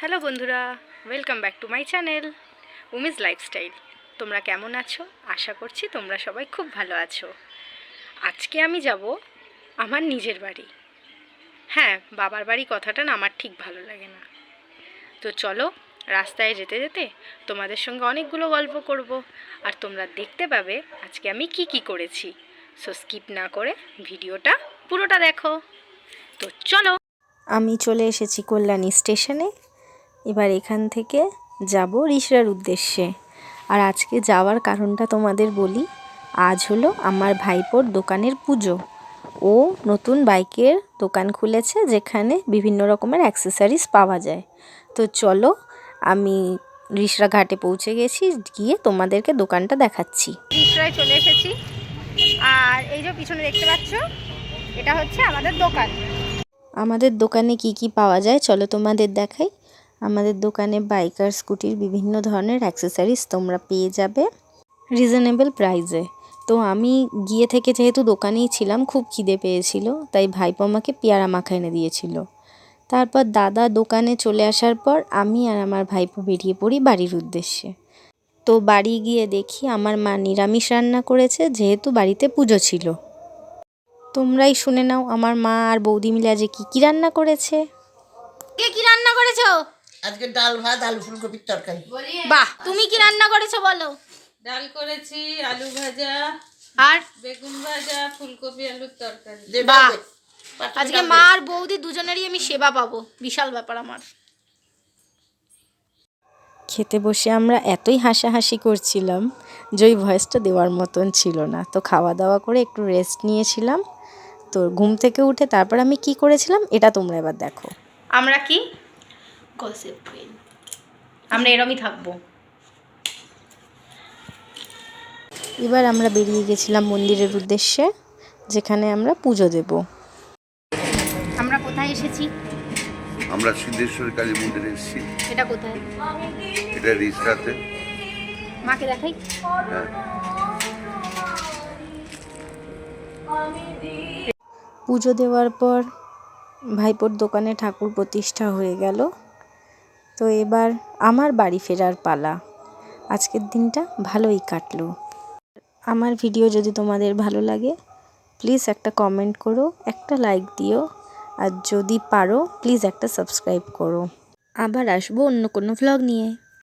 Hello বন্ধুরা, welcome back to my channel Umiz lifestyle. তোমরা কেমন আছো? আশা করছি তোমরা সবাই খুব ভালো আছো। আজকে আমি যাব আমার নিজের বাড়ি। হ্যাঁ, বাবার বাড়ি কথাটা না আমার ঠিক ভালো লাগে না। তো চলো, রাস্তায় যেতে যেতে তোমাদের সঙ্গে অনেকগুলো গল্প করব, আর তোমরা দেখতে পাবে আজকে আমি কি করেছি। সো স্কিপ না করে ভিডিওটা পুরোটা দেখো। তো চলো, আমি চলে এসেছি কল্যাণী স্টেশনে। এবার এখান থেকে যাব রিষড়ার উদ্দেশ্যে। আর আজকে যাওয়ার কারণটা তোমাদের বলি। আজ হলো আমার ভাইপোর দোকানের পুজো। ও নতুন বাইকের দোকান খুলেছে, যেখানে বিভিন্ন রকমের অ্যাক্সেসরিজ পাওয়া যায়। তো চলো, আমি রিষড়া ঘাটে পৌঁছে গেছি, গিয়ে তোমাদেরকে দোকানটা দেখাচ্ছি। রিষড়ায় চলে এসেছি, আর এই যে পিছনে দেখতে পাচ্ছ, এটা হচ্ছে আমাদের দোকান। আমাদের দোকানে কি পাওয়া যায় চলো তোমাদের দেখাই। আমাদের দোকানে বাইক আর স্কুটির বিভিন্ন ধরনের অ্যাক্সেসরিজ তোমরা পেয়ে যাবে রিজনেবল প্রাইসে। তো আমি গিয়ে থেকে যেহেতু দোকানেই ছিলাম, খুব খিদে পেয়েছিল, তাই ভাইপো আমাকে পেয়ারা মাখা এনে দিয়েছিল। তারপর দাদা দোকানে চলে আসার পর আমি আর আমার ভাইপো বেরিয়ে পড়ি বাড়ির উদ্দেশ্যে। তো বাড়ি গিয়ে দেখি আমার মা নিরামিষ রান্না করেছে, যেহেতু বাড়িতে পুজো ছিল। তোমরাই শুনে নাও আমার মা আর বৌদি মিলে আজ কি রান্না করেছে। কে কি রান্না করেছো? আজকে ডাল ভাত আলু ফুলকপির তরকারি। বাহ, তুমি কি রান্না করেছো বলো? ডাল করেছি, আলু ভাজা আর বেগুন ভাজা, ফুলকপি আলুর তরকারি। বাহ, আজকে মা আর বৌদি দুজনেরই আমি সেবা পাবো, বিশাল ব্যাপার আমার। খেতে বসে আমরা এতই হাসাহাসি করছিলাম যে ওই ভয়েসটা দেওয়ার মতন ছিল না। তো খাওয়া দাওয়া করে একটু রেস্ট নিয়েছিলাম। তো ঘুম থেকে উঠে তারপর আমি কি করেছিলাম এটা তোমরা এবার দেখো। আমরা কি গসিপ কুইন, আমরা এরমই থাকবো। এবার আমরা বেরিয়ে গেছিলাম মন্দিরের উদ্দেশ্যে, যেখানে আমরা পুজো দেব। আমরা কোথায় এসেছি? আমরা সিদ্ধেশ্বরী কালী মন্দিরে এসেছি। এটা কোথায়? এটা রিষড়াতে। মাকে দেখাই। হ্যাঁ। পুজো দেওয়ার পর ভাইপোর দোকানে ঠাকুর প্রতিষ্ঠা হয়ে গেল। তো এবার আমার বাড়ি ফেরার পালা। আজকের দিনটা ভালোই কাটলো। আমার ভিডিও যদি তোমাদের ভালো লাগে, প্লিজ একটা কমেন্ট করো, একটা লাইক দিও, আর যদি পারো প্লিজ একটা সাবস্ক্রাইব করো। আবার আসবো অন্য কোনো ভ্লগ নিয়ে।